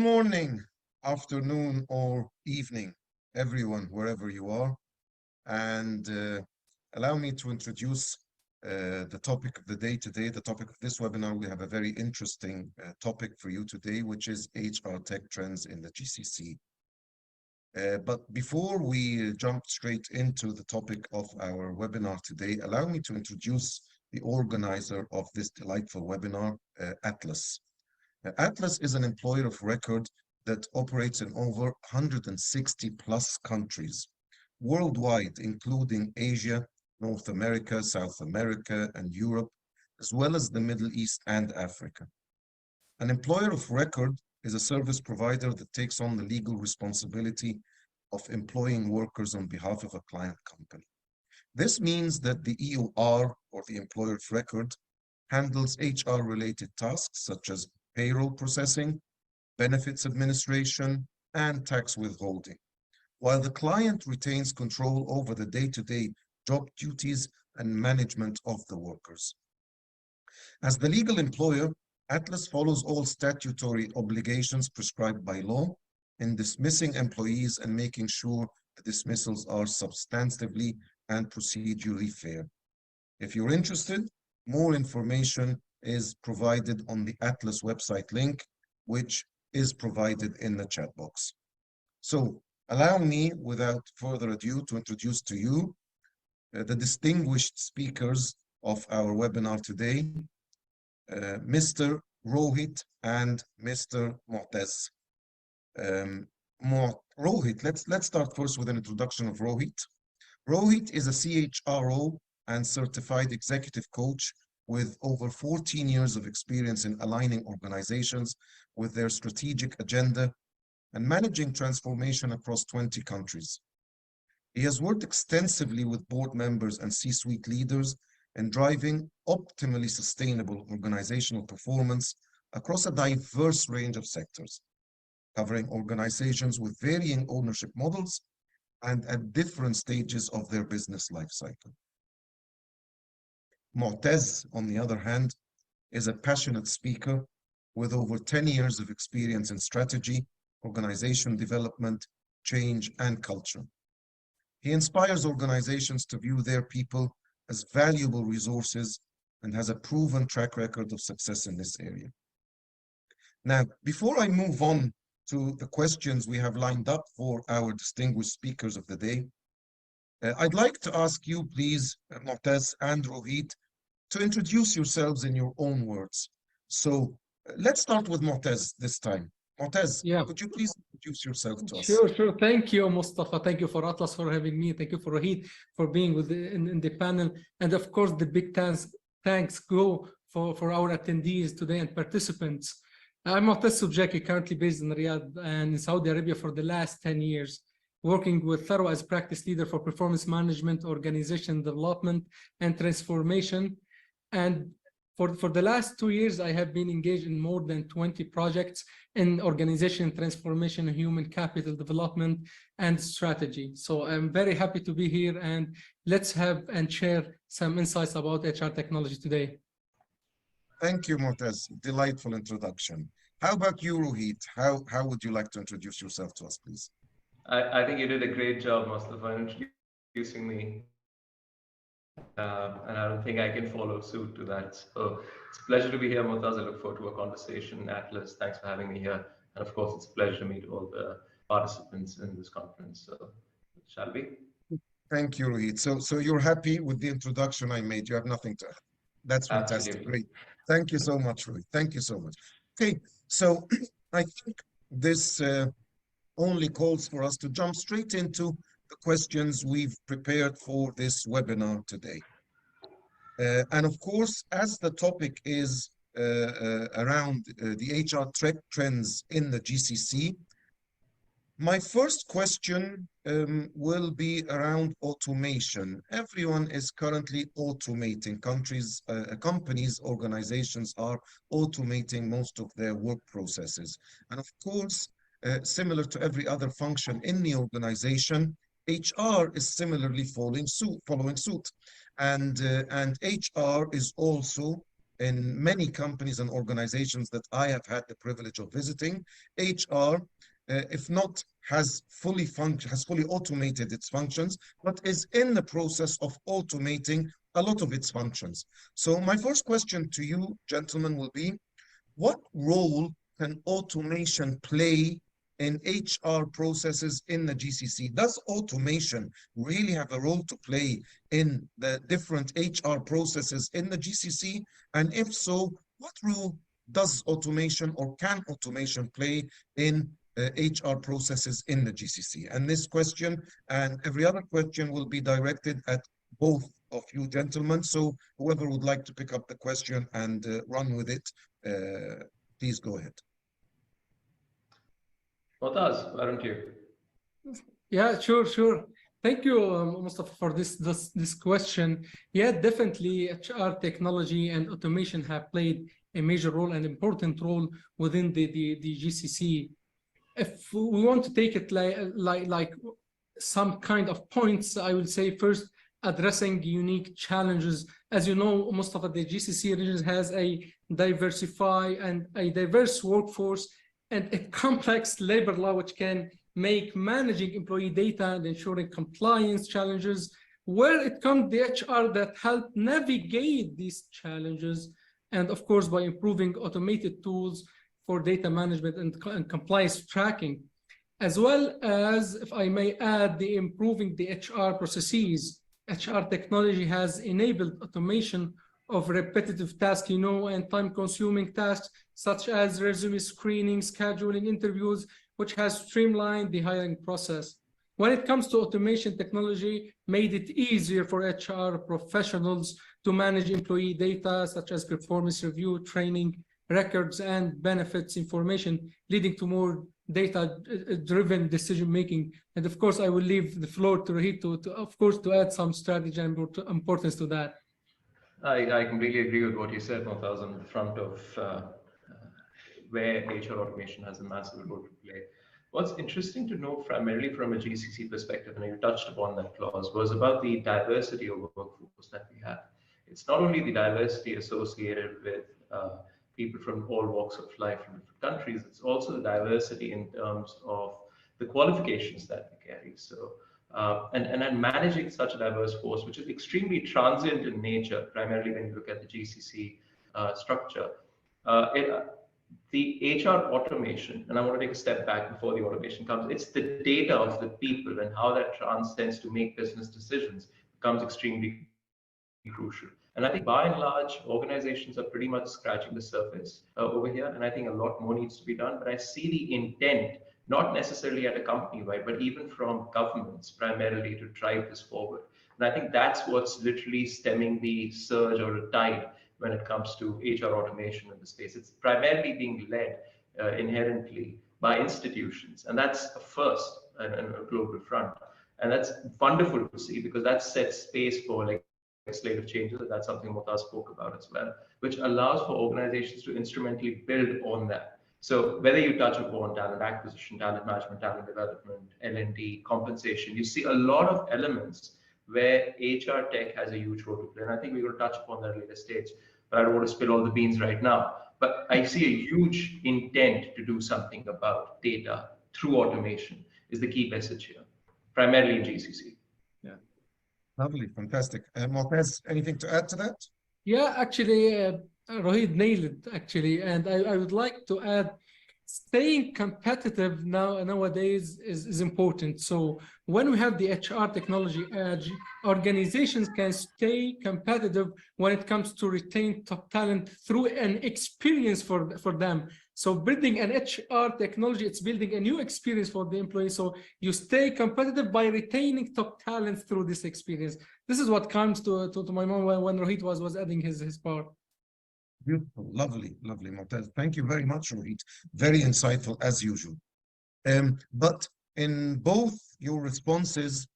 morning, afternoon, or evening, everyone, wherever you are. And allow me to introduce the topic of the day today. The topic of this webinar, we have a very interesting topic for you today, which is HR tech trends in the GCC. But before we jump straight into the topic of our webinar today, allow me to introduce the organizer of this delightful webinar, Atlas. Atlas is an employer of record that operates in over 160 plus countries worldwide, including Asia, North America, South America, and Europe, as well as the Middle East and Africa. An employer of record is a service provider that takes on the legal responsibility of employing workers on behalf of a client company. This means that the EOR, or the employer of record, handles HR-related tasks such as payroll processing, benefits administration, and tax withholding, while the client retains control over the day-to-day job duties and management of the workers. As the legal employer, Atlas follows all statutory obligations prescribed by law in dismissing employees and making sure the dismissals are substantively and procedurally fair. If you're interested, more information is provided on the Atlas website link, which is provided in the chat box. So allow me, without further ado, to introduce to you the distinguished speakers of our webinar today, Mr. Rohit and Mr. Mu'taz. Rohit, let's start first with an introduction of Rohit. Rohit is a CHRO and certified executive coach with over 14 years of experience in aligning organizations with their strategic agenda and managing transformation across 20 countries. He has worked extensively with board members and C-suite leaders in driving optimally sustainable organizational performance across a diverse range of sectors, covering organizations with varying ownership models and at different stages of their business lifecycle. Mu'taz, on the other hand, is a passionate speaker with over 10 years of experience in strategy, organization development, change, and culture. He inspires organizations to view their people as valuable resources and has a proven track record of success in this area. Now, before I move on to the questions we have lined up for our distinguished speakers of the day, I'd like to ask you, please, Mu'taz and Rohit, to introduce yourselves in your own words. So let's start with Mu'taz this time. Mu'taz, could you please introduce yourself to us? Sure. Thank you, Mustafa. Thank you for Atlas for having me. Thank you for Rohit for being in the panel. And of course, the big thanks go for our attendees today and participants. I'm Mu'taz Subjaki, currently based in Riyadh and in Saudi Arabia for the last 10 years, working with Thorough as practice leader for performance management, organization development, and transformation. And for the last 2 years, I have been engaged in more than 20 projects in organization transformation, human capital development, and strategy. So I'm very happy to be here, and let's have and share some insights about HR technology today. Thank you, Mu'taz. Delightful introduction. How about you, Rohit? How would you like to introduce yourself to us, please? I think you did a great job, Mustafa, in introducing me. And I don't think I can follow suit to that. So it's a pleasure to be here, Mu'taz. I look forward to our conversation. Atlas, thanks for having me here. And of course, it's a pleasure to meet all the participants in this conference. So shall we? Thank you, Rohit. So you're happy with the introduction I made. You have nothing to add. That's fantastic. Absolutely. Great. Thank you so much, Rohit. Thank you so much. Okay, so I think this only calls for us to jump straight into the questions we've prepared for this webinar today. And of course, as the topic is around the HR tech trends in the GCC, my first question will be around automation. Everyone is currently automating. Companies, organizations are automating most of their work processes. And of course, similar to every other function in the organization, HR is similarly following suit. And HR is also in many companies and organizations that I have had the privilege of visiting, HR, if not has fully automated its functions, but is in the process of automating a lot of its functions. So my first question to you, gentlemen, will be, what role can automation play in HR processes in the GCC? Does automation really have a role to play in the different HR processes in the GCC? And if so, what role does automation or can automation play in HR processes in the GCC? And this question and every other question will be directed at both of you gentlemen. So whoever would like to pick up the question and run with it, please go ahead. Motaz, why don't you? Yeah, sure. Thank you, Mustafa, for this question. Yeah, definitely HR technology and automation have played a major role and important role within the GCC. If we want to take it like some kind of points, I will say first, addressing unique challenges. As you know, Mustafa, the GCC region has a diversified and a diverse workforce and a complex labor law, which can make managing employee data and ensuring compliance challenges. Where it comes to the HR that help navigate these challenges, and of course, by improving automated tools for data management and compliance tracking, as well as, if I may add, the improving the HR processes. HR technology has enabled automation of repetitive tasks, and time-consuming tasks, such as resume screening, scheduling interviews, which has streamlined the hiring process. When it comes to automation, technology made it easier for HR professionals to manage employee data, such as performance review, training, records, and benefits information, leading to more data-driven decision-making. And of course, I will leave the floor to Rohit to add some strategy and importance to that. I completely agree with what you said, Motaz, on the front of where HR automation has a massive role to play. What's interesting to know, primarily from a GCC perspective, and you touched upon that clause, was about the diversity of workforce that we have. It's not only the diversity associated with people from all walks of life from different countries, it's also the diversity in terms of the qualifications that we carry. So, and managing such a diverse force, which is extremely transient in nature, primarily when you look at the GCC structure. The HR automation, and I want to take a step back before the automation comes, it's the data of the people and how that transcends to make business decisions becomes extremely crucial. And I think by and large, organizations are pretty much scratching the surface over here. And I think a lot more needs to be done. But I see the intent, not necessarily at a company-wide, but even from governments primarily to drive this forward. And I think that's what's literally stemming the surge or the tide when it comes to HR automation in the space. It's primarily being led inherently by institutions. And that's a first and a global front. And that's wonderful to see, because that sets space for legislative changes. That's something Motaz spoke about as well, which allows for organizations to instrumentally build on that. So whether you touch upon talent acquisition, talent management, talent development, L&D, compensation, you see a lot of elements where HR tech has a huge role to play. And I think we're going to touch upon that at a later stage, but I don't want to spill all the beans right now. But I see a huge intent to do something about data through automation is the key message here, primarily in GCC. Yeah. Lovely, fantastic. Motaz, anything to add to that? Yeah, actually, Rohit nailed it, actually. And I would like to add, staying competitive nowadays is important. So when we have the HR technology edge, organizations can stay competitive when it comes to retain top talent through an experience for them. So building an HR technology, it's building a new experience for the employee. So you stay competitive by retaining top talent through this experience. This is what comes to my mind when Rohit was adding his part. Beautiful, lovely, Motaz. Thank you very much, Rohit. Very insightful as usual. But in both your responses,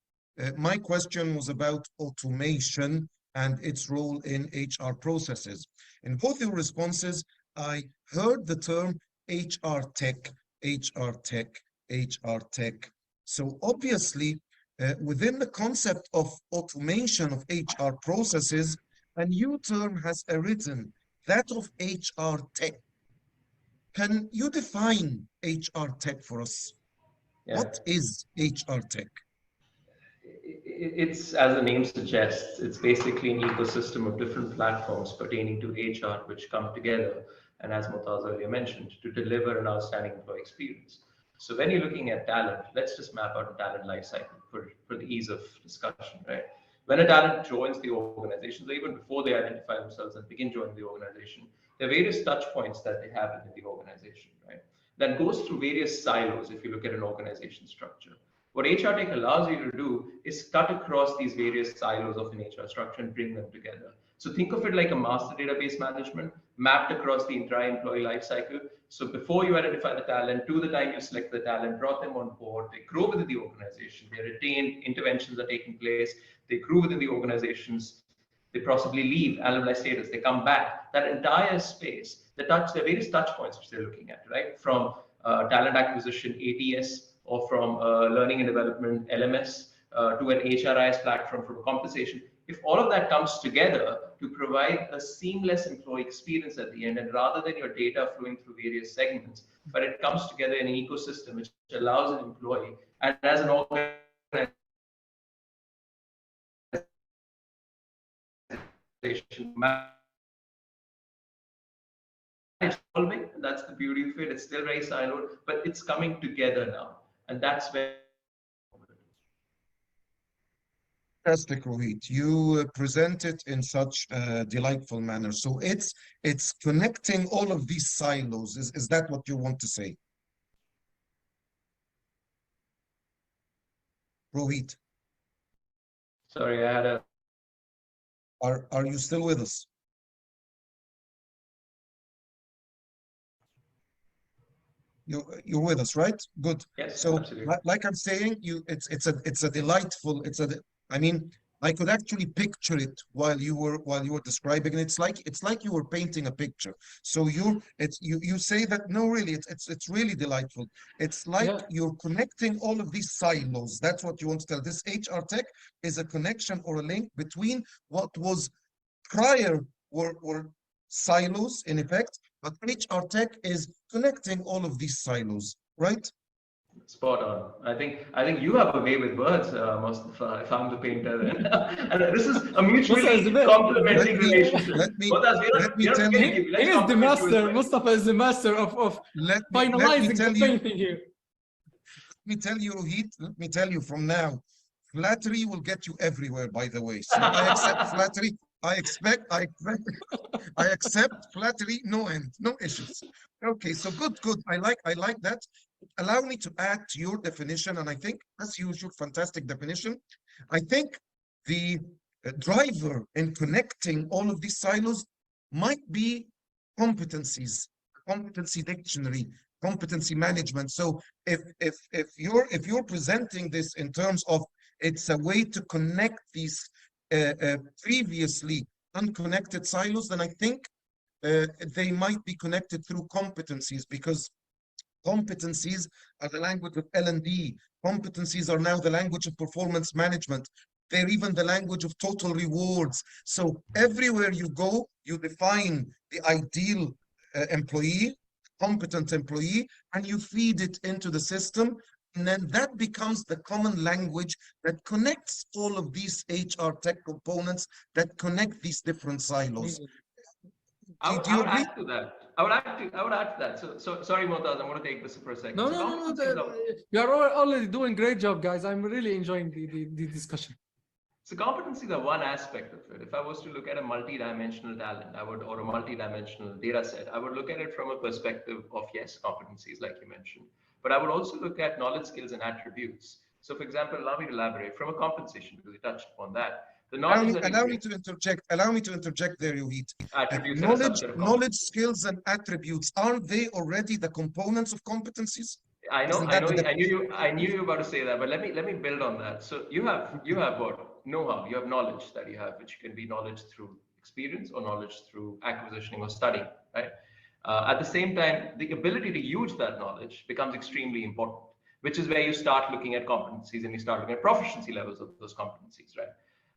my question was about automation and its role in HR processes. In both your responses, I heard the term HR tech. So obviously, within the concept of automation of HR processes, a new term has arisen, that of HR tech. Can you define HR tech for us? Yeah. What is HR tech? It's, as the name suggests, it's basically an ecosystem of different platforms pertaining to HR which come together, and as Mutaz earlier mentioned, to deliver an outstanding employee experience. So when you're looking at talent, let's just map out a talent life cycle for the ease of discussion, right? When a talent joins the organization, so even before they identify themselves and begin joining the organization, there are various touch points that they have within the organization, right? That goes through various silos if you look at an organization structure. What HR Tech allows you to do is cut across these various silos of an HR structure and bring them together. So think of it like a master database management mapped across the entire employee life cycle. So before you identify the talent, to the time you select the talent, brought them on board, they grow within the organization, they're retained, interventions are taking place, they grew within the organizations, they possibly leave alumni status, they come back. That entire space, the various touch points which they're looking at, right? From talent acquisition, ATS, or from learning and development, LMS, to an HRIS platform from compensation. If all of that comes together to provide a seamless employee experience at the end, and rather than your data flowing through various segments, but it comes together in an ecosystem which allows an employee, and as an organization, it's evolving. That's the beauty of it. It's still very siloed, but it's coming together now, and that's where. Fantastic, Rohit. You present it in such a delightful manner. So it's connecting all of these silos. Is that what you want to say? Rohit, Sorry, I had a. are you still with us? You're with us, right? Good. Yes, So absolutely. like I'm saying, it's a delightful, I mean, I could actually picture it while you were describing, and it's like you were painting a picture. So you say that no, really, it's really delightful. It's like Yeah. you're connecting all of these silos. That's what you want to tell. This HR tech is a connection or a link between what was prior were silos in effect, but HR tech is connecting all of these silos, right? Spot on. I think you have a way with words, Mustafa, if I'm the painter. And this is a Mustafa is the mutually best. complementing relationship. Let me Both us, let me we're not tell forgetting you you. He Let's is the compliment you as master. well. Mustafa is the master of let me finalizing the tell you painting here. Rohit, let me tell you from now, flattery will get you everywhere, by the way. So I accept flattery. I accept flattery, no end, no issues. Okay, so good. I like that. Allow me to add to your definition, and I think, as usual, fantastic definition. I think the driver in connecting all of these silos might be competencies, competency dictionary, competency management. So if you're presenting this in terms of it's a way to connect these previously unconnected silos, then I think they might be connected through competencies, because competencies are the language of L&D. Competencies are now the language of performance management. They're even the language of total rewards. So everywhere you go, you define the ideal employee, competent employee, and you feed it into the system. And then that becomes the common language that connects all of these HR tech components that connect these different silos. Do I you would agree? add to that. I would add to that. So sorry, Motaz, I'm going to take this for a second. No, So no, no, no. competencies are. You are already doing great job, guys. I'm really enjoying the discussion. So competencies are one aspect of it. If I was to look at a multi-dimensional talent, or a multi-dimensional data set, I would look at it from a perspective of, yes, competencies, like you mentioned, but I would also look at knowledge, skills, and attributes. So for example, allow me to elaborate from a compensation, because we touched upon that. The knowledge that you Allow me bring, to interject. Allow me to interject there, Yohit. attributes are a subset of competencies. Knowledge, skills, and attributes, aren't they already the components of competencies? I know, Isn't I that know, the I knew you were about to say that, but let me build on that. So you have what? Know-how, you have knowledge that you have, which can be knowledge through experience or knowledge through acquisitioning or studying, right? At the same time, the ability to use that knowledge becomes extremely important, which is where you start looking at competencies and you start looking at proficiency levels of those competencies, right?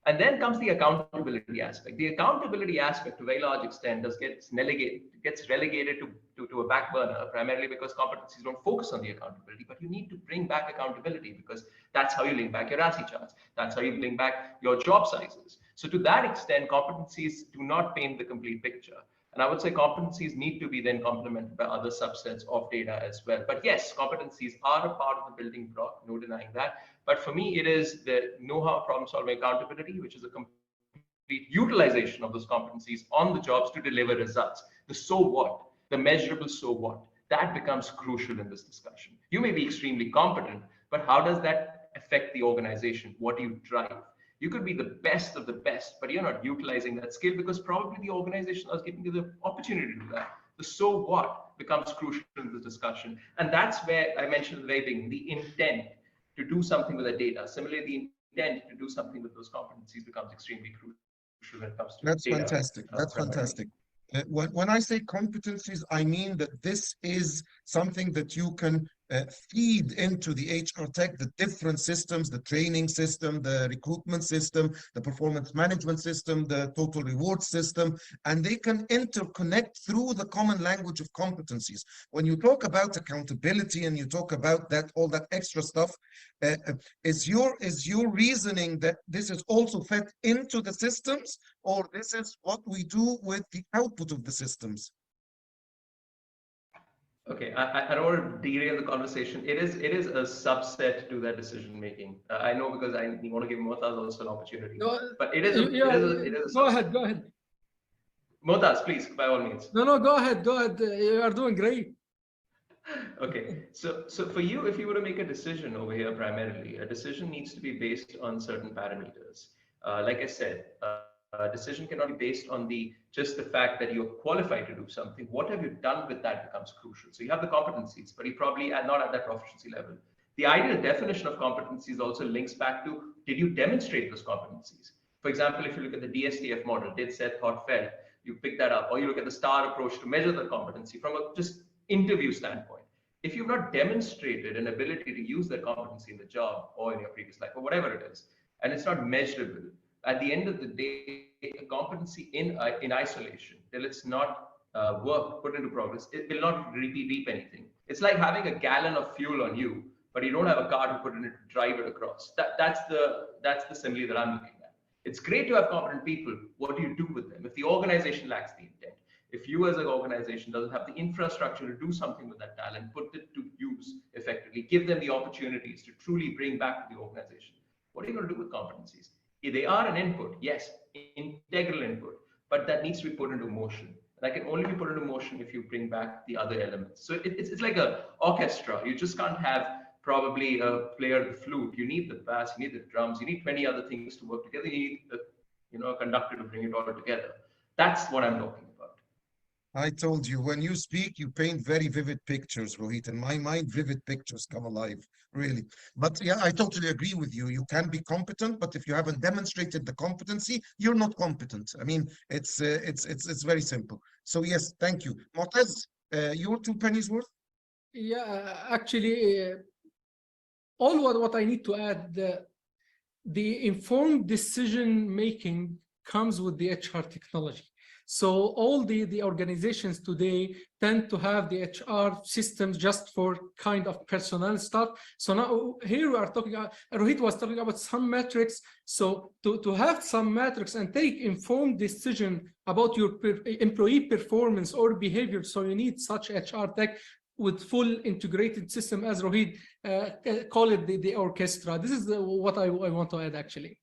And then comes the accountability aspect. The accountability aspect, to a very large extent, gets relegated to a back burner, primarily because competencies don't focus on the accountability. But you need to bring back accountability, because that's how you link back your RASI charts. That's how you link back your job sizes. So to that extent, competencies do not paint the complete picture. And I would say competencies need to be then complemented by other subsets of data as well. But yes, competencies are a part of the building block, no denying that. But for me, it is the know-how, problem-solving, accountability, which is a complete utilization of those competencies on the jobs to deliver results. The so what, the measurable so what, that becomes crucial in this discussion. You may be extremely competent, but how does that affect the organization? What do you drive? You could be the best of the best, but you're not utilizing that skill because probably the organization is giving you the opportunity to do that. The so what becomes crucial in this discussion. And that's where I mentioned at the very beginning, the intent to do something with the data. Similarly, the intent to do something with those competencies becomes extremely crucial when it comes to That's data. fantastic. That's fantastic. When I say competencies, I mean that this is something that you can feed into the HR tech, the different systems, the training system, the recruitment system, the performance management system, the total reward system, and they can interconnect through the common language of competencies. When you talk about accountability and you talk about that, all that extra stuff, is your reasoning that this is also fed into the systems, or this is what we do with the output of the systems? Okay, I don't want to derail the conversation. It is a subset to that decision making. I know, because I want to give Motaz also an opportunity. No, but it is a go ahead, go ahead. Motaz, please, by all means. No, go ahead, go ahead. You are doing great. Okay, so for you, if you were to make a decision over here, primarily, a decision needs to be based on certain parameters. Like I said, a decision cannot be based on just the fact that you're qualified to do something. What have you done with that becomes crucial. So you have the competencies, but you probably are not at that proficiency level. The ideal definition of competencies also links back to, did you demonstrate those competencies? For example, if you look at the DSTF model, did, said, thought, felt, you pick that up, or you look at the STAR approach to measure the competency from a just interview standpoint. If you've not demonstrated an ability to use that competency in the job or in your previous life or whatever it is, and it's not measurable, at the end of the day, a competency in isolation, till it's not put into progress, it will not reap anything. It's like having a gallon of fuel on you, but you don't have a car to put in it to drive it across. That's the simile that I'm looking at. It's great to have competent people. What do you do with them? If the organization lacks the intent, if you as an organization doesn't have the infrastructure to do something with that talent, put it to use effectively, give them the opportunities to truly bring back to the organization, what are you going to do with competencies? They are an input, yes, integral input, but that needs to be put into motion. And that can only be put into motion if you bring back the other elements. So it's like an orchestra. You just can't have probably a player of the flute. You need the bass, you need the drums, you need 20 other things to work together. You need a conductor to bring it all together. That's what I'm talking about. I told you, when you speak, you paint very vivid pictures, Rohit. In my mind, vivid pictures come alive, really. But yeah, I totally agree with you. You can be competent, but if you haven't demonstrated the competency, you're not competent. I mean, it's very simple. So yes, thank you. Motaz, your 2 pennies worth? Yeah, actually, all what I need to add, the informed decision making comes with the HR technology. So all the organizations today tend to have the HR systems just for kind of personnel stuff. So now here we are talking about, Rohit was talking about some metrics. So to have some metrics and take informed decision about your employee performance or behavior, so you need such HR tech with full integrated system, as Rohit call it the orchestra. This is what I want to add, actually.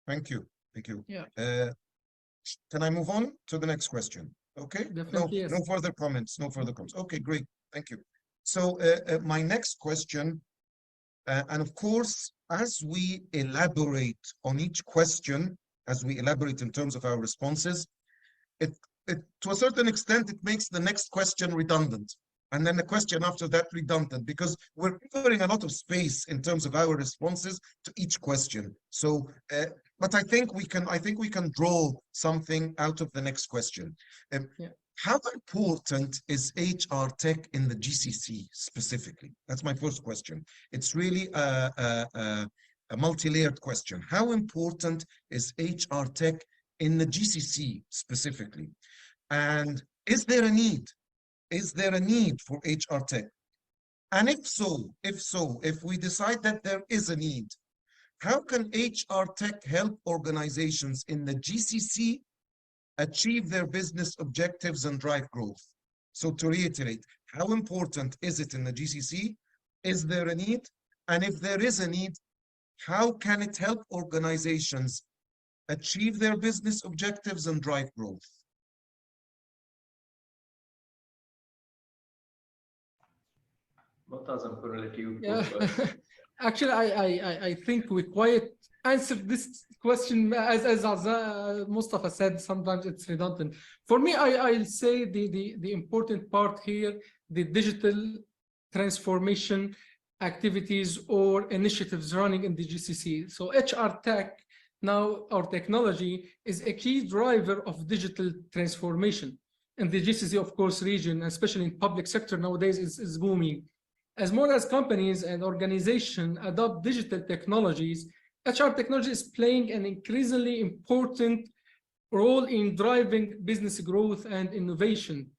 Thank you. Thank you. Yeah. Can I move on to the next question? Okay. Definitely, yes. No further comments. No further comments. Okay, great. Thank you. So my next question, and of course, as we elaborate on each question, as we elaborate in terms of our responses, it to a certain extent, it makes the next question redundant. And then the question after that redundant, because we're covering a lot of space in terms of our responses to each question. So, but I think we can draw something out of the next question. Yeah. How important is HR tech in the GCC specifically? That's my first question. It's really a multi-layered question. How important is HR tech in the GCC specifically? And is there a need? Is there a need for HR tech? And if we decide that there is a need, how can HR tech help organizations in the GCC achieve their business objectives and drive growth? So to reiterate, how important is it in the GCC? Is there a need? And if there is a need, how can it help organizations achieve their business objectives and drive growth? Mumtaz, I'm going to let you go Yeah, first. actually, I think we quite answered this question as Mustafa said. Sometimes it's redundant. For me, I'll say the important part here, the digital transformation activities or initiatives running in the GCC. So HR tech now, our technology is a key driver of digital transformation in the GCC, of course, region, especially in public sector nowadays is booming. As more as companies and organizations adopt digital technologies, HR technology is playing an increasingly important role in driving business growth and innovation.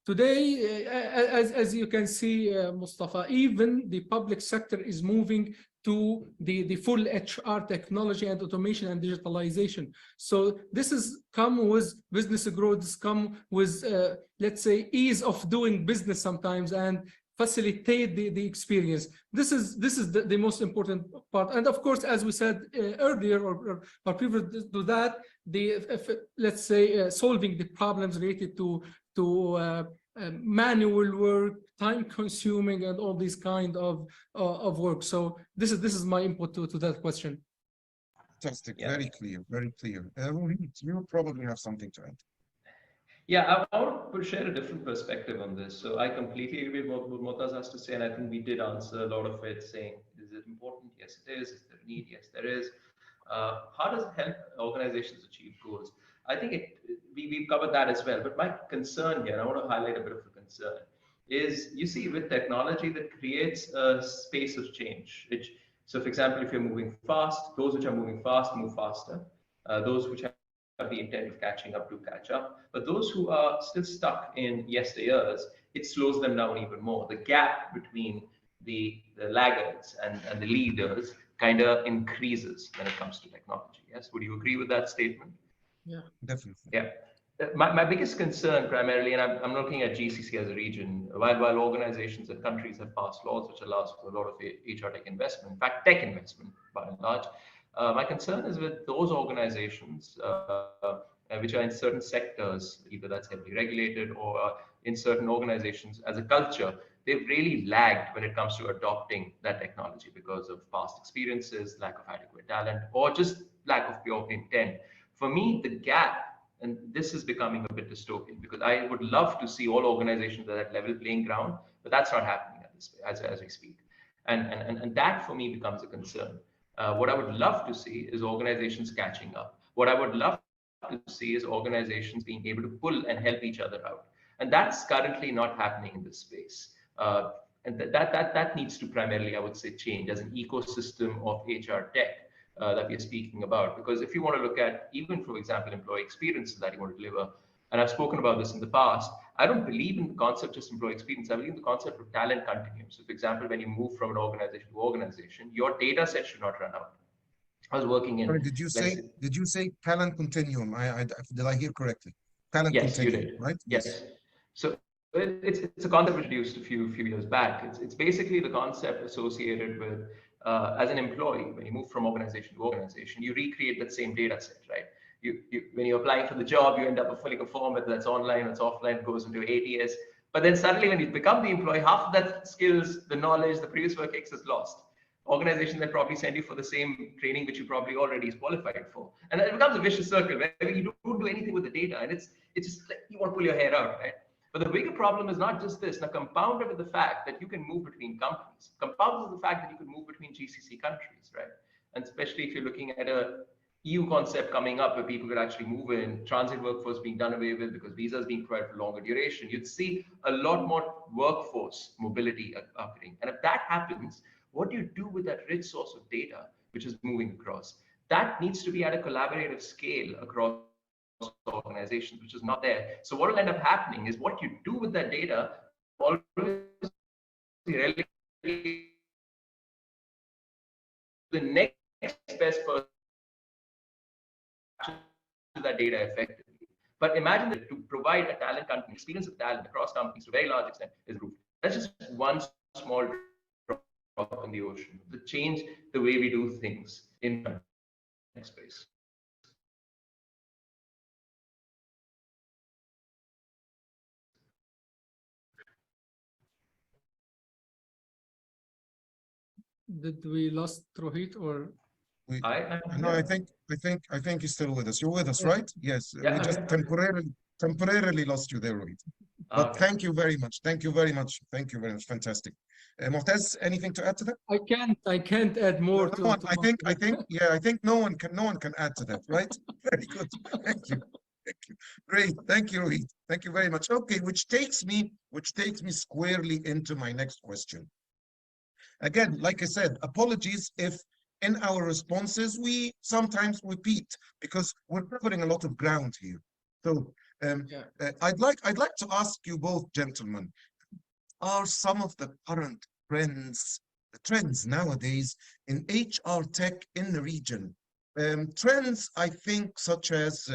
Today, as you can see, Mustafa, even the public sector is moving to the full HR technology and automation and digitalization. So this is come with business growth, this come with, let's say, ease of doing business sometimes and facilitate the experience. This is the most important part. And of course, as we said earlier or previous to that, let's say solving the problems related to manual work, time consuming, and all these kind of work. So this is my input to that question. Fantastic, Yeah. very clear, very clear. Rohit, you probably have something to add. Yeah, I want to share a different perspective on this. So I completely agree with what Mumtaz has to say, and I think we did answer a lot of it, saying, is it important? Yes, it is. Is there a need? Yes, there is. How does it help organizations achieve goals? I think we've covered that as well. But my concern here, and I want to highlight a bit of a concern, is you see with technology that creates a space of change. So, for example, if you're moving fast, those which are moving fast move faster. Those which have the intent of catching up to catch up. But those who are still stuck in yesteryears, it slows them down even more. The gap between the laggards and the leaders kind of increases when it comes to technology. Yes, would you agree with that statement? Yeah, Definitely. Yeah. My biggest concern primarily, and I'm looking at GCC as a region, while organizations and countries have passed laws which allows for a lot of HR tech investment, in fact, tech investment by and large, my concern is with those organizations which are in certain sectors, either that's heavily regulated or in certain organizations as a culture, they've really lagged when it comes to adopting that technology because of past experiences, lack of adequate talent, or just lack of pure intent. For me, the gap, and this is becoming a bit dystopian because I would love to see all organizations at that level playing ground, but that's not happening at this, as we speak. And that for me becomes a concern. What I would love to see is organizations catching up. What I would love to see is organizations being able to pull and help each other out. And that's currently not happening in this space. And that needs to primarily, I would say, change as an ecosystem of HR tech that we are speaking about. Because if you want to look at even, for example, employee experiences that you want to deliver, and I've spoken about this in the past, I don't believe in the concept just employee experience. I believe in the concept of talent continuum. So, for example, when you move from an organization to organization, your data set should not run out. I was working in. Sorry, did you say talent continuum? Did I hear correctly? Talent Yes, continuum, you did. right? Yes. So it's a concept introduced a few years back. It's basically the concept associated with as an employee, when you move from organization to organization, you recreate that same data set, right? When you're applying for the job, you end up filling a form, whether that's online or it's offline, goes into ATS. But then suddenly when you become the employee, half of that skills, the knowledge, the previous work X is lost. Organizations that probably send you for the same training which you probably already is qualified for. And it becomes a vicious circle where you don't do anything with the data. And it's just like you want to pull your hair out, right? But the bigger problem is not just this. Now, compounded with the fact that you can move between companies, compounded with the fact that you can move between GCC countries, right? And especially if you're looking at a EU concept coming up where people could actually move in, transit workforce being done away with because visas being provided for longer duration, you'd see a lot more workforce mobility occurring. And if that happens, what do you do with that rich source of data which is moving across. That needs to be at a collaborative scale across organizations, which is not there. So what will end up happening is what you do with that data always relegated the next best person to that data effectively. But imagine that to provide a talent company, experience of talent across companies to a very large extent is roof. That's just one small drop in the ocean to change the way we do things in the space. Did we lost Rohit or? No, I think he's still with us. You're with us, Yeah. right? Yes. Yeah, We just temporarily lost you there, Rohit. But okay. thank you very much. Thank you very much. Thank you very much. Fantastic. Mu'taz, anything to add to that? I can't add more No to, one, to I think no one can add to that, right? Very good. Thank you. Thank you. Great. Thank you, Rohit. Thank you very much. Okay, which takes me squarely into my next question. Again, like I said, apologies if in our responses we sometimes repeat because we're covering a lot of ground here. So I'd like to ask you both, gentlemen, are some of the current trends, the trends nowadays in HR tech in the region? Trends, I think, such as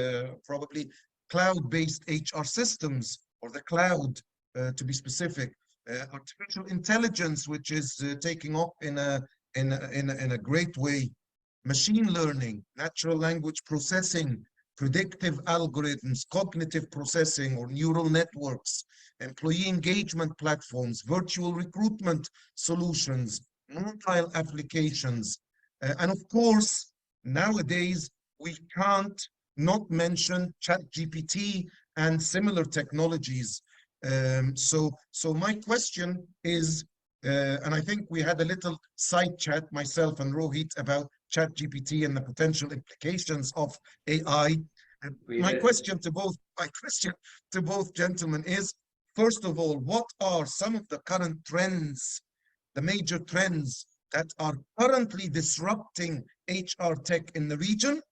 probably cloud-based HR systems or the cloud, to be specific, artificial intelligence, which is taking off in a great way, machine learning, natural language processing, predictive algorithms, cognitive processing or neural networks, employee engagement platforms, virtual recruitment solutions, mobile applications, and of course, nowadays we can't not mention ChatGPT and similar technologies. So my question is, and I think we had a little side chat, myself and Rohit, about ChatGPT and the potential implications of AI. My question to both gentlemen is, first of all, what are some of the current trends, the major trends that are currently disrupting HR tech in the region?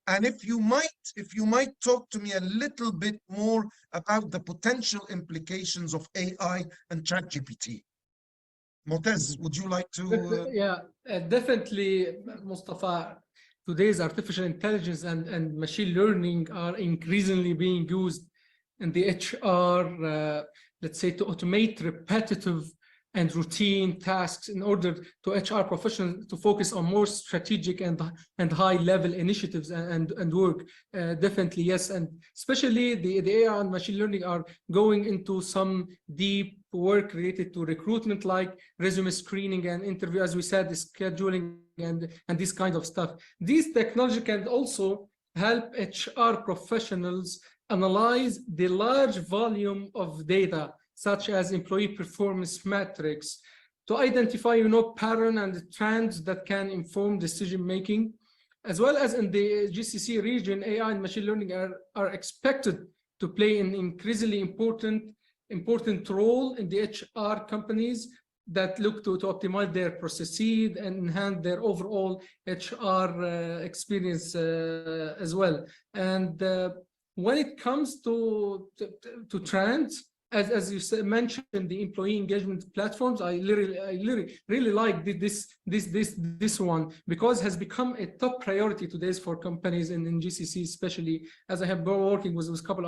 And if you might talk to me a little bit more about the potential implications of AI and ChatGPT. Mu'taz, would you like to? Yeah, definitely, Mustafa. Today's artificial intelligence and machine learning are increasingly being used in the HR, let's say, to automate repetitive and routine tasks in order to HR professionals to focus on more strategic and high-level initiatives and work. Definitely, yes. And especially the AI and machine learning are going into some deep work related to recruitment, like resume screening and interview, as we said, scheduling and this kind of stuff. These technology can also help HR professionals analyze the large volume of data, such as employee performance metrics, to identify, pattern and trends that can inform decision-making. As well as in the GCC region, AI and machine learning are expected to play an increasingly important role in the HR companies that look to optimize their processes and enhance their overall HR experience as well. And when it comes to trends, as you said, mentioned, the employee engagement platforms, I really like this one, because it has become a top priority today for companies in GCC, especially as I have been working with a couple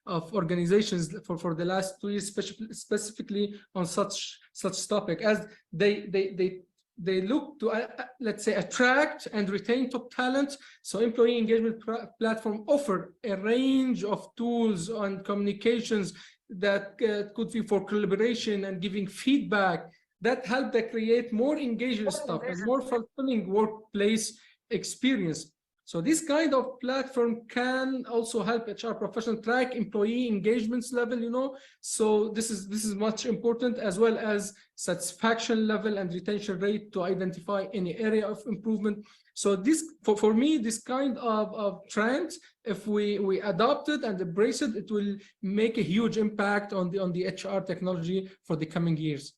of organizations for the last 2 years, specifically on such topic, as they look to, let's say, attract and retain top talent. So employee engagement platform offer a range of tools and communications that could be for collaboration and giving feedback that help to create more engaging stuff and more fulfilling workplace experience. So this kind of platform can also help HR professionals track employee engagements level, so this is much important, as well as satisfaction level and retention rate, to identify any area of improvement. So this, for me, this kind of trends, if we adopt it and embrace it, it will make a huge impact on the HR technology for the coming years.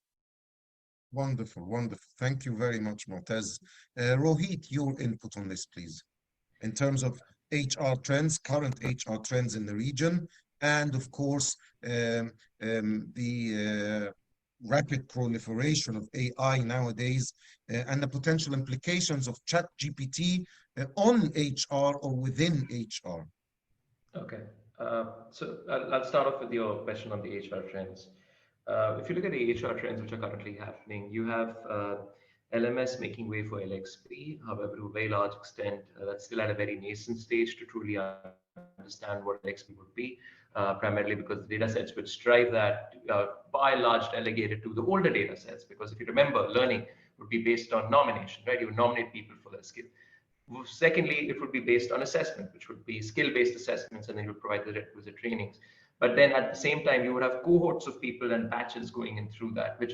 Wonderful, wonderful. Thank you very much, Mu'taz. Rohit, your input on this, please, in terms of HR trends, current HR trends in the region, and of course, the rapid proliferation of AI nowadays, and the potential implications of ChatGPT on HR or within HR. Okay. So I'll start off with your question on the HR trends. If you look at the HR trends which are currently happening, you have LMS making way for LXP. However, to a very large extent, that's still at a very nascent stage to truly understand what LXP would be, primarily because the data sets which drive that, by and large, delegated to the older data sets. Because if you remember, learning would be based on nomination, right? You would nominate people for their skill. Secondly, it would be based on assessment, which would be skill-based assessments, and then you would provide the requisite trainings. But then at the same time, you would have cohorts of people and batches going in through that, which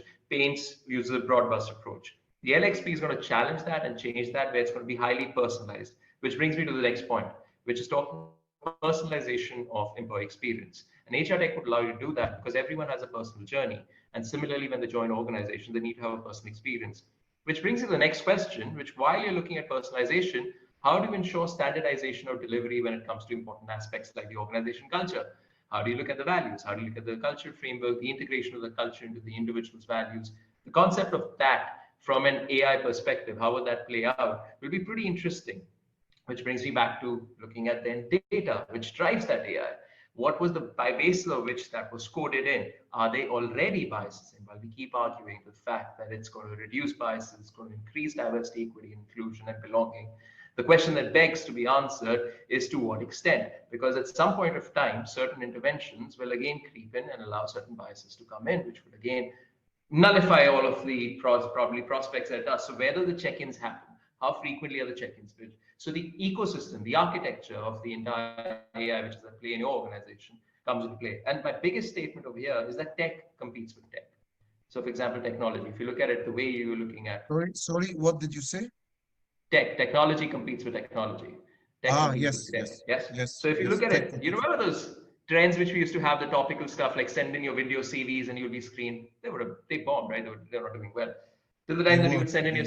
uses a broad brush approach. The LXP is going to challenge that and change that, where it's going to be highly personalized, which brings me to the next point, which is talking about personalization of employee experience. And HR Tech would allow you to do that because everyone has a personal journey. And similarly, when they join an organization, they need to have a personal experience. Which brings you to the next question, which while you're looking at personalization, how do you ensure standardization of delivery when it comes to important aspects like the organization culture? How do you look at the values? How do you look at the culture framework, the integration of the culture into the individual's values? The concept of that from an AI perspective, how would that play out, will be pretty interesting. Which brings me back to looking at then data, which drives that AI. What was the basis of which that was coded in? Are they already biases? And while we keep arguing the fact that it's going to reduce biases, it's going to increase diversity, equity, inclusion, and belonging, the question that begs to be answered is to what extent? Because at some point of time, certain interventions will again creep in and allow certain biases to come in, which will again nullify all of the probably prospects that it does. So whether the check-ins happen, how frequently are the check-ins built? So the ecosystem, the architecture of the entire AI, which is at play in your organization, comes into play. And my biggest statement over here is that tech competes with tech. So for example, technology, if you look at it the way you're looking at... Sorry, what did you say? Technology competes with technology. Yes. So if you look at it, you remember those trends which we used to have, the topical stuff like send in your video CVs and you'll be screened? They bombed, right? They were not doing well. Till the time that you would send in your...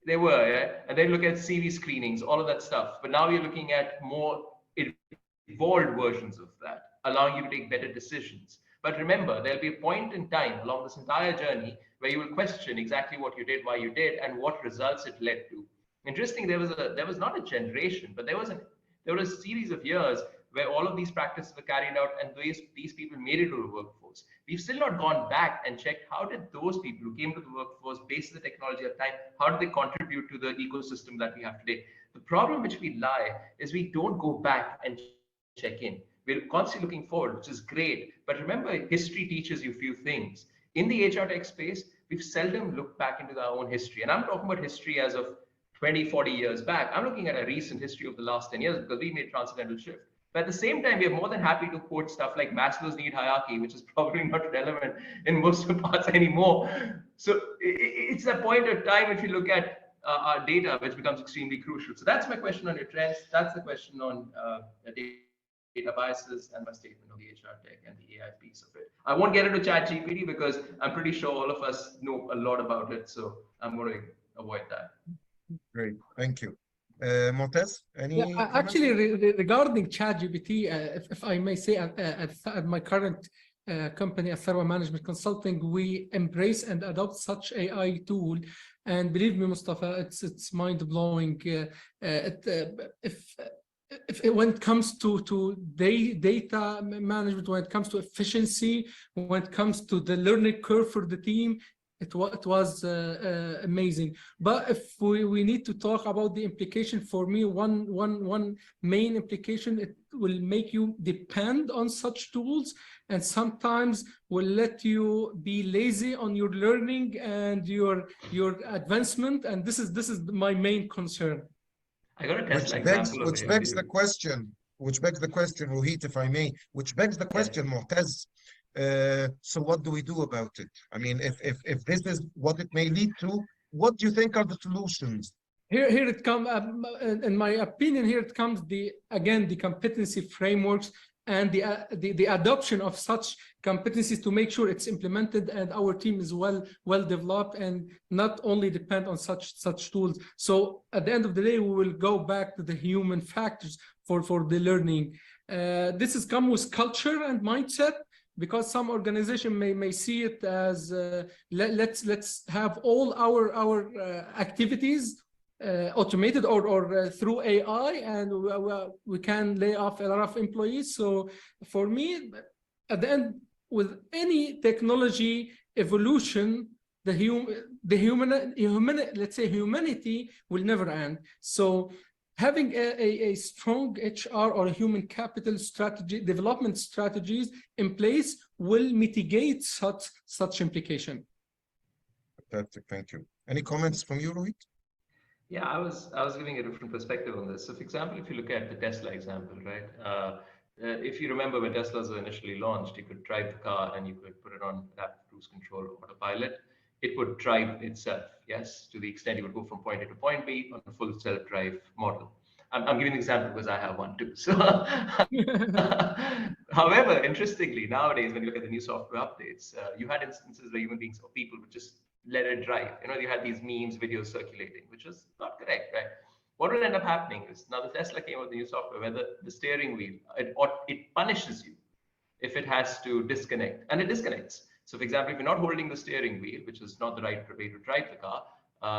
They were, yeah? And then look at CV screenings, all of that stuff. But now you're looking at more evolved versions of that, allowing you to take better decisions. But remember, there'll be a point in time along this entire journey where you will question exactly what you did, why you did, and what results it led to. Interesting, there was not a generation, but there was a series of years where all of these practices were carried out and these people made it to the workforce. We've still not gone back and checked how did those people who came to the workforce based on the technology at the time, how did they contribute to the ecosystem that we have today? The problem which we lie is we don't go back and check in. We're constantly looking forward, which is great. But remember, history teaches you a few things. In the HR tech space, we've seldom looked back into our own history. And I'm talking about history as of 20, 40 years back. I'm looking at a recent history of the last 10 years because we made a transcendental shift. But at the same time, we are more than happy to quote stuff like Maslow's need hierarchy, which is probably not relevant in most parts anymore. So it's a point of time if you look at our data, which becomes extremely crucial. So that's my question on your trends. That's the question on data biases and my statement on the HR tech and the AI piece of it. I won't get into ChatGPT because I'm pretty sure all of us know a lot about it. So I'm going to avoid that. Great, thank you. Mu'taz, any actually, regarding ChatGPT, if I may say, at my current company, at Tharwa Management Consulting, we embrace and adopt such AI tool. And believe me, Mustafa, it's mind blowing. When it comes to data management, when it comes to efficiency, when it comes to the learning curve for the team, it was amazing. But if we need to talk about the implication, for me, one main implication, it will make you depend on such tools, and sometimes will let you be lazy on your learning and your advancement. And this is my main concern. I got a Tesla example. Which begs the question, Rohit, if I may, which begs the question, Mu'taz. So what do we do about it? I mean, if this is what it may lead to, what do you think are the solutions? Here it comes, in my opinion, here it comes again, the competency frameworks and the adoption of such competencies to make sure it's implemented and our team is well developed and not only depend on such tools. So at the end of the day, we will go back to the human factors for the learning. This has come with culture and mindset, because some organization may see it as let's have all our activities automated or through AI, and we can lay off a lot of employees. So for me, at the end, with any technology evolution, let's say humanity will never end. So having a strong HR or human capital strategy, development strategies in place will mitigate such implication. Fantastic, thank you. Any comments from you, Rohit? Yeah, I was giving a different perspective on this. So, for example, if you look at the Tesla example, right? If you remember when Teslas were initially launched, you could drive the car and you could put it on adaptive cruise control or autopilot. It would drive itself, yes, to the extent you would go from point A to point B on a full self-drive model. I'm giving an example because I have one too. So, however, interestingly, nowadays when you look at the new software updates, you had instances where human beings or people would just let it drive. You know, you had these memes, videos circulating, which was not correct, right? What will end up happening is now the Tesla came out with the new software where the steering wheel, it punishes you if it has to disconnect, and it disconnects. So, for example, if you're not holding the steering wheel, which is not the right way to drive the car,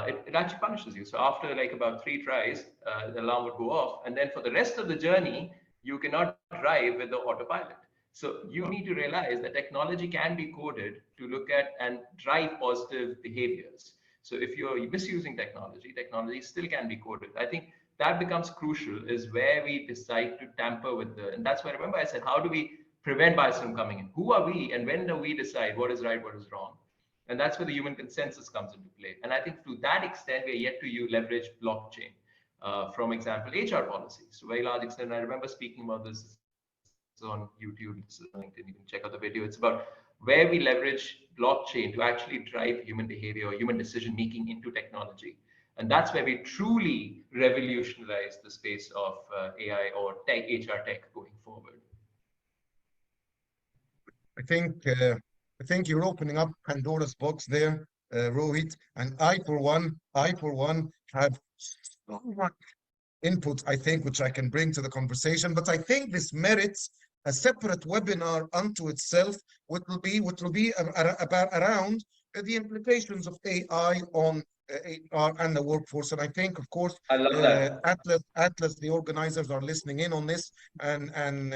it actually punishes you. So after like about 3 tries, the alarm would go off, and then for the rest of the journey, you cannot drive with the autopilot. So you need to realize that technology can be coded to look at and drive positive behaviors. So if you're misusing technology, technology still can be coded. I think that becomes crucial, is where we decide to tamper with and that's why, remember I said, how do we prevent bias from coming in? Who are we and when do we decide what is right, what is wrong? And that's where the human consensus comes into play. And I think to that extent, we are yet to leverage blockchain. From example, HR policies to a very large extent. I remember speaking about this on YouTube, it's on LinkedIn, you can check out the video. It's about where we leverage blockchain to actually drive human behavior or human decision making into technology. And that's where we truly revolutionize the space of AI or tech, HR tech going forward. I think you're opening up Pandora's box there, Rohit. And I for one, have so much input, I think, which I can bring to the conversation. But I think this merits a separate webinar unto itself, which will be about around the implications of AI on HR and the workforce. And I think, of course, I love that. Atlas, the organizers are listening in on this, and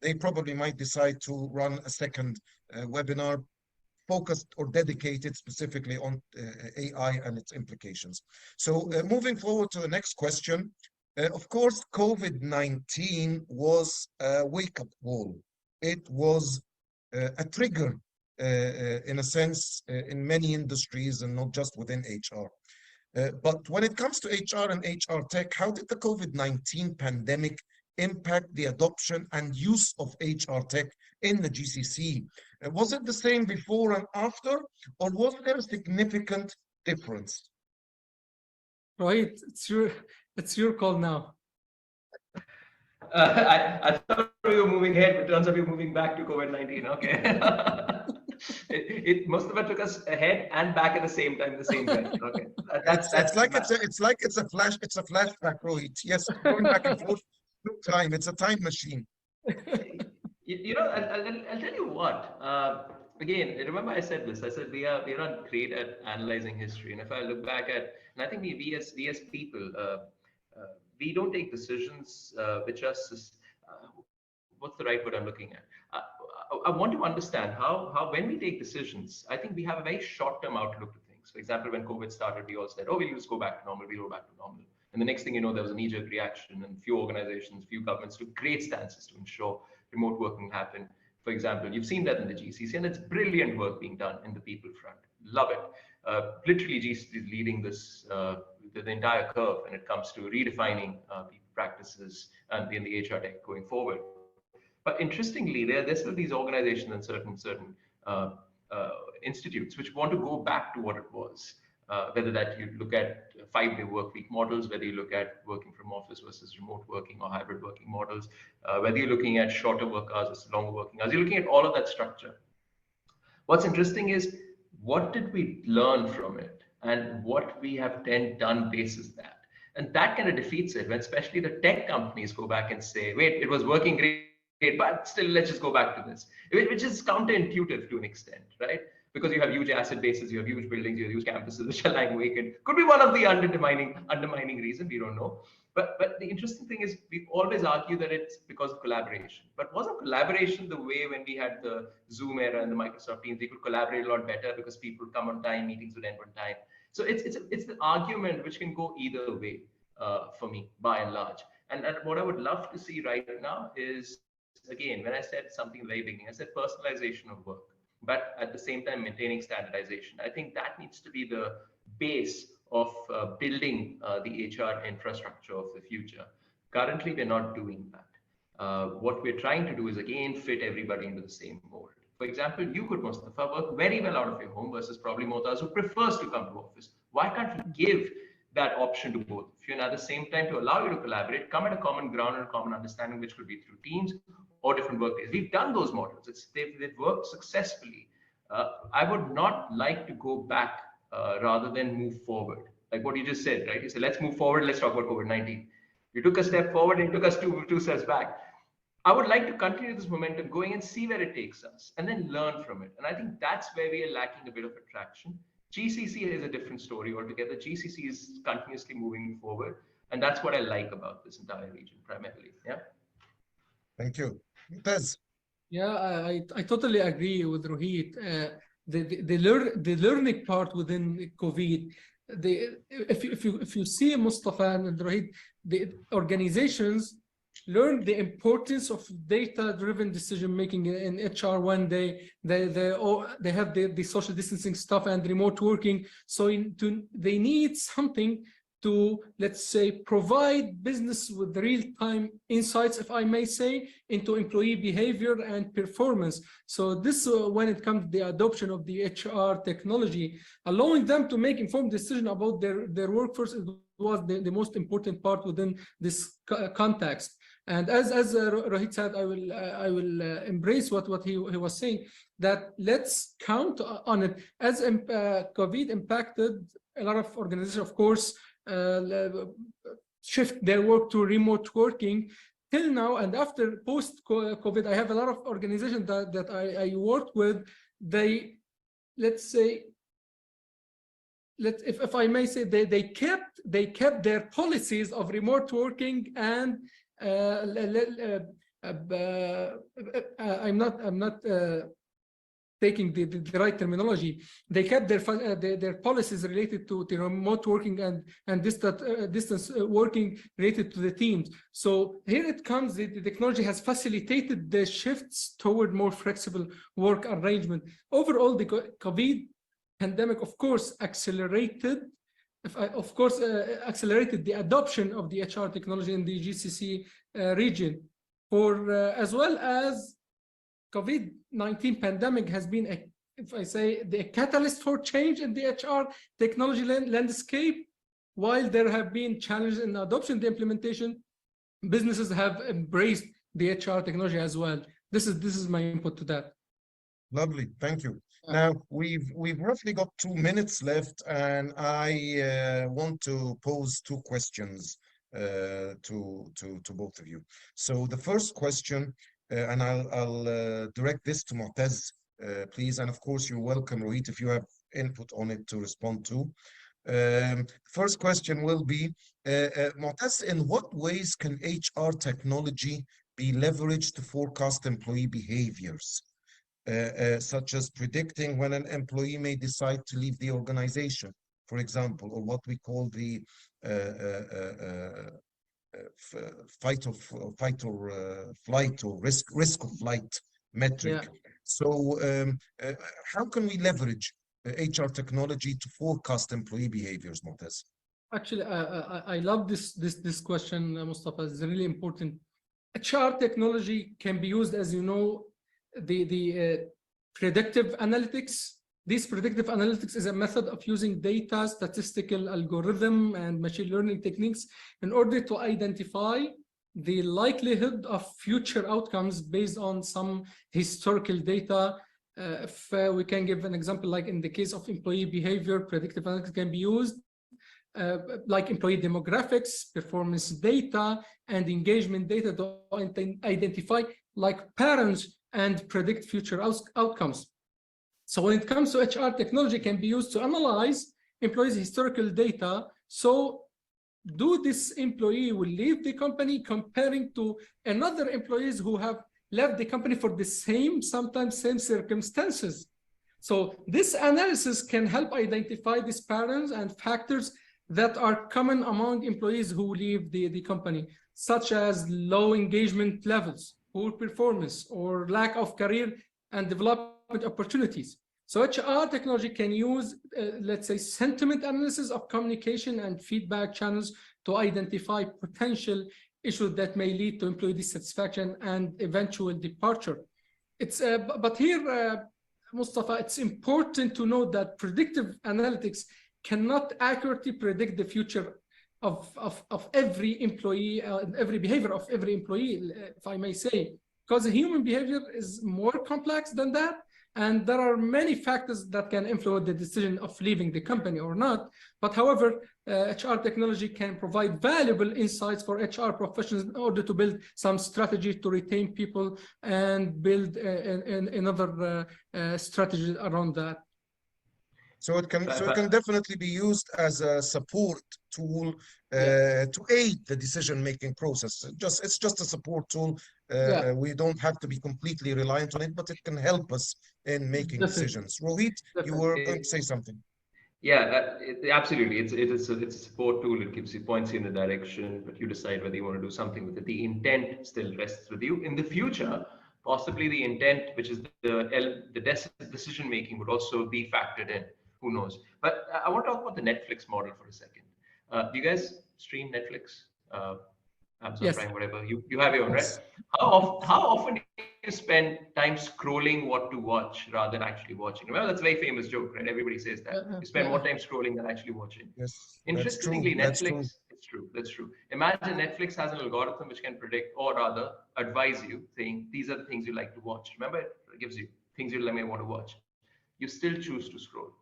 they probably might decide to run a second webinar focused or dedicated specifically on AI and its implications. So moving forward to the next question, of course, COVID-19 was a wake-up call. It was a trigger, in a sense, in many industries and not just within HR. But when it comes to HR and HR tech, how did the COVID-19 pandemic impact the adoption and use of HR tech in the GCC? Was it the same before and after, or was there a significant difference? Right, it's your call now. I thought we were moving ahead, but it turns out we're moving back to COVID-19. Okay. Most of it took us ahead and back at the same time, the same time. Okay. It's like it's a flashback, Rohit. Yes, going back and forth through time. It's a time machine. You know, I'll tell you what. Again, remember I said this. I said we are not great at analyzing history, and if I look back at, and I think we as people, we don't take decisions which are what's the right word I'm looking at? I want to understand how when we take decisions, I think we have a very short-term outlook to things. For example, when COVID started, we all said, "Oh, we'll just go back to normal. We'll go back to normal." And the next thing you know, there was a knee-jerk reaction, and few organizations, few governments took great stances to ensure remote working happen. For example, you've seen that in the GCC, and it's brilliant work being done in the people front. Love it. Literally, GCC is leading this the entire curve when it comes to redefining people practices and in the HR tech going forward. But interestingly, there's still these organizations and certain institutes which want to go back to what it was. whether that you look at 5-day work week models, whether you look at working from office versus remote working or hybrid working models, whether you're looking at shorter work hours versus longer working hours, you're looking at all of that structure. What's interesting is, what did we learn from it and what we have then done basis that? And that kind of defeats it when especially the tech companies go back and say, wait, it was working great, but still let's just go back to this, which is counterintuitive to an extent, right? Because you have huge asset bases, you have huge buildings, you have huge campuses which are lying vacant. Could be one of the undermining reason, we don't know. But the interesting thing is, we always argue that it's because of collaboration. But wasn't collaboration the way when we had the Zoom era and the Microsoft Teams, we could collaborate a lot better because people come on time, meetings would end on time. So it's the argument which can go either way for me, by and large. And what I would love to see right now is, again, when I said something in the very beginning, I said personalization of work, but at the same time maintaining standardization. I think that needs to be the base of building the HR infrastructure of the future. Currently, we're not doing that. What we're trying to do is, again, fit everybody into the same mold. For example, you could, Mustafa, work very well out of your home versus probably Motaz, who prefers to come to office. Why can't we give that option to both of you, and at the same time to allow you to collaborate, come at a common ground and a common understanding, which could be through teams or different work days. We've done those models. They've worked successfully. I would not like to go back rather than move forward. Like what you just said, right? You said, let's move forward. Let's talk about COVID-19. You took a step forward and took us two steps back. I would like to continue this momentum going and see where it takes us and then learn from it. And I think that's where we are lacking a bit of attraction. GCC is a different story altogether. GCC is continuously moving forward. And that's what I like about this entire region primarily. Yeah. Thank you. Mutaz. Yeah, I totally agree with Rohit. The learning part within COVID, if you see Mustafa and Rohit, the organizations learn the importance of data-driven decision-making in HR when they have the social distancing stuff and remote working. So they need something to, let's say, provide business with real-time insights, if I may say, into employee behavior and performance. So this, when it comes to the adoption of the HR technology, allowing them to make informed decisions about their workforce was the most important part within this context. And as Rohit said, I will embrace what he was saying, that let's count on it. As COVID impacted a lot of organizations, of course, shift their work to remote working. Till now and after post-COVID, I have a lot of organizations that I worked with. They, let's say, if I may say, they kept their policies of remote working, and I'm not taking the right terminology. They kept their policies related to remote working and distance working related to the teams. So here it comes, the technology has facilitated the shifts toward more flexible work arrangement. Overall, the COVID pandemic, of course, accelerated the adoption of the HR technology in the GCC region, as well as COVID-19 pandemic has been, if I say, the catalyst for change in the HR technology landscape. While there have been challenges in adoption, the implementation, businesses have embraced the HR technology as well. This is my input to that. Lovely, thank you. Now we've roughly got 2 minutes left, and I want to pose 2 questions to both of you. So the first question, and I'll direct this to Mu'taz, please, and of course you're welcome, Rohit, if you have input on it to respond to. First question will be, Mu'taz, in what ways can HR technology be leveraged to forecast employee behaviors? Such as predicting when an employee may decide to leave the organization, for example, or what we call the fight or flight or risk of flight metric. Yeah. So how can we leverage HR technology to forecast employee behaviors, Mu'taz? Actually, I love this question, Mustafa. It's really important. HR technology can be used, as you know, the predictive analytics This predictive analytics is a method of using data, statistical algorithm, and machine learning techniques in order to identify the likelihood of future outcomes based on some historical data. If we can give an example, like in the case of employee behavior, predictive analytics can be used, like employee demographics, performance data, and engagement data to identify like patterns and predict future outcomes. So when it comes to HR, technology can be used to analyze employees' historical data. So do this employee will leave the company comparing to another employees who have left the company for the same, sometimes same circumstances. So this analysis can help identify these patterns and factors that are common among employees who leave the company, such as low engagement levels, poor performance, or lack of career and development opportunities. So HR technology can use, let's say, sentiment analysis of communication and feedback channels to identify potential issues that may lead to employee dissatisfaction and eventual departure. But here, Mustafa, it's important to note that predictive analytics cannot accurately predict the future of every employee, every behavior of every employee, if I may say, because human behavior is more complex than that. And there are many factors that can influence the decision of leaving the company or not. But however, HR technology can provide valuable insights for HR professionals in order to build some strategy to retain people and build another strategy around that. So it can definitely be used as a support tool to aid the decision-making process. It's just a support tool. We don't have to be completely reliant on it, but it can help us in making decisions. Rohit, you were going to say something. Yeah, absolutely. It's a support tool. It gives you points in the direction, but you decide whether you want to do something with it. The intent still rests with you. In the future, possibly the intent, which is the decision making, would also be factored in. Who knows? But I want to talk about the Netflix model for a second. Do you guys stream Netflix, Amazon Prime, whatever? You have your own, right? How often do you spend time scrolling what to watch rather than actually watching? Remember, that's a very famous joke, right? Everybody says that. You spend more time scrolling than actually watching. Yes, Interestingly, that's true. Netflix, it's true, that's true. Imagine Netflix has an algorithm which can predict, or rather advise you, saying these are the things you like to watch. Remember, it gives you things you may want to watch. You still choose to scroll.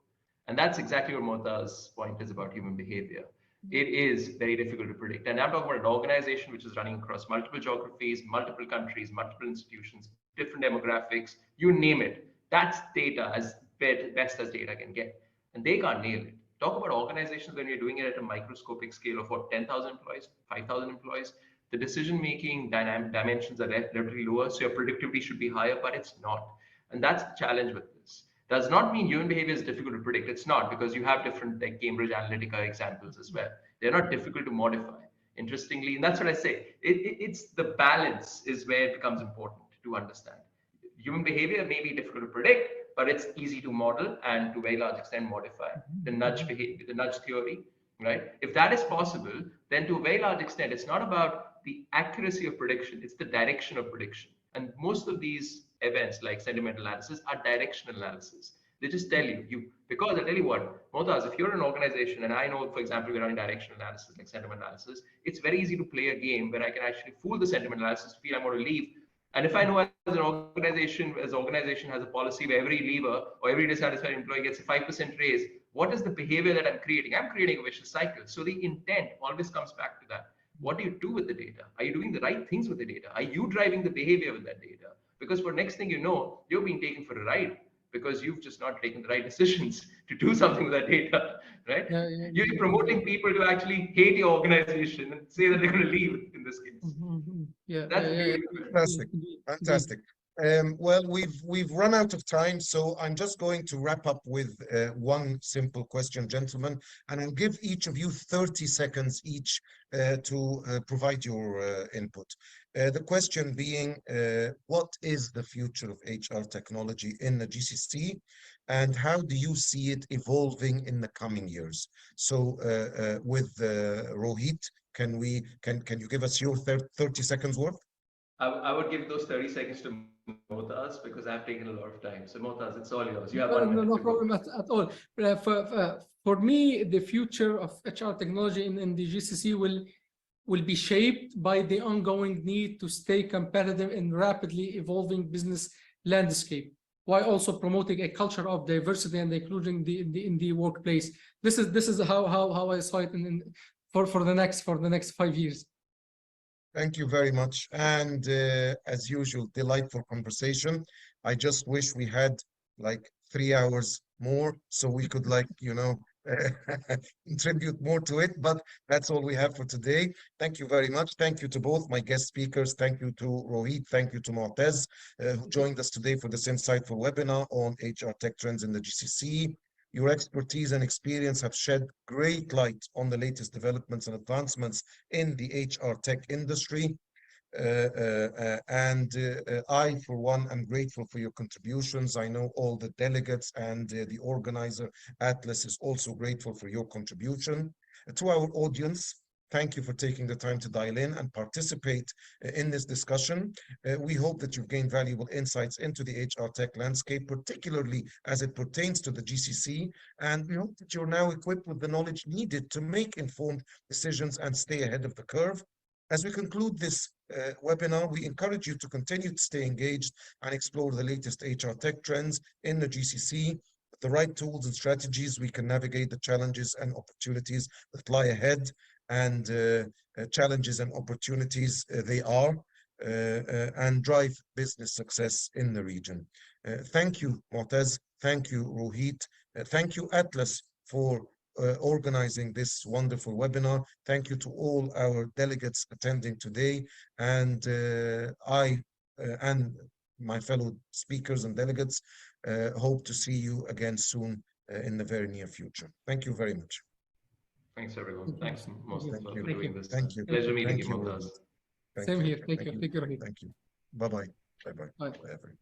And that's exactly what Mota's point is about human behavior. It is very difficult to predict. And I'm talking about an organization which is running across multiple geographies, multiple countries, multiple institutions, different demographics, you name it. That's data as best as data can get. And they can't nail it. Talk about organizations when you're doing it at a microscopic scale of what, 10,000 employees, 5,000 employees. The decision-making dimensions are relatively lower, so your productivity should be higher, but it's not. And that's the challenge with this. Does not mean human behavior is difficult to predict. It's not, because you have different like Cambridge Analytica examples as well. They're not difficult to modify. Interestingly, and that's what I say. It's the balance is where it becomes important to understand. Human behavior may be difficult to predict, but it's easy to model and to a very large extent modify. The nudge behavior, the nudge theory, right? If that is possible, then to a very large extent, it's not about the accuracy of prediction, it's the direction of prediction. And most of these events like sentimental analysis are directional analysis. They just tell you, because I tell you what, Motaz, if you're an organization, and I know, for example, we're running directional analysis, like sentiment analysis, it's very easy to play a game where I can actually fool the sentiment analysis to feel I'm going to leave. And if I know as an organization has a policy where every leaver or every dissatisfied employee gets a 5% raise, what is the behavior that I'm creating? I'm creating a vicious cycle. So the intent always comes back to that. What do you do with the data? Are you doing the right things with the data? Are you driving the behavior with that data? Because for next thing you know, you're being taken for a ride because you've just not taken the right decisions to do something with that data, right? You're promoting people to actually hate your organization and say that they're going to leave in this case. Fantastic. Well, we've run out of time, so I'm just going to wrap up with one simple question, gentlemen, and I'll give each of you 30 seconds each to provide your input. The question being, what is the future of HR technology in the GCC, and how do you see it evolving in the coming years? So, with Rohit, can you give us your 30 seconds worth? I would give those 30 seconds to Motaz because I've taken a lot of time. So Motaz, it's all yours. You have No, 1 minute no to go. problem at all. For me, the future of HR technology in the GCC will be shaped by the ongoing need to stay competitive in rapidly evolving business landscape, while also promoting a culture of diversity and including in the workplace. This is how I saw it for the next 5 years. Thank you very much. And as usual, delightful conversation. I just wish we had like 3 hours more so we could contribute more to it, but that's all we have for today. Thank you very much. Thank you to both my guest speakers. Thank you to Rohit. Thank you to Mu'taz, who joined us today for this insightful webinar on HR tech trends in the GCC. Your expertise and experience have shed great light on the latest developments and advancements in the HR tech industry. I, for one, am grateful for your contributions. I know all the delegates and the organizer, Atlas, is also grateful for your contribution. To our audience, thank you for taking the time to dial in and participate in this discussion. We hope that you've gained valuable insights into the HR tech landscape, particularly as it pertains to the GCC, and we hope that you're now equipped with the knowledge needed to make informed decisions and stay ahead of the curve. As we conclude this webinar, we encourage you to continue to stay engaged and explore the latest HR tech trends in the GCC. With the right tools and strategies, we can navigate the challenges and opportunities that lie ahead. And challenges and opportunities they are, and drive business success in the region. Thank you, Mu'taz. Thank you, Rohit. Thank you, Atlas, for organizing this wonderful webinar. Thank you to all our delegates attending today. And I and my fellow speakers and delegates hope to see you again soon in the very near future. Thank you very much. Thanks, everyone. Thanks, Mostas, for Thank doing you. this. Thank you. Pleasure meeting Thank you, you, Motaz. Thank Same you. here. Thank you. Thank you. Thank you, Rohit. Thank you. Bye-bye. Bye-bye. Bye. Bye, everyone.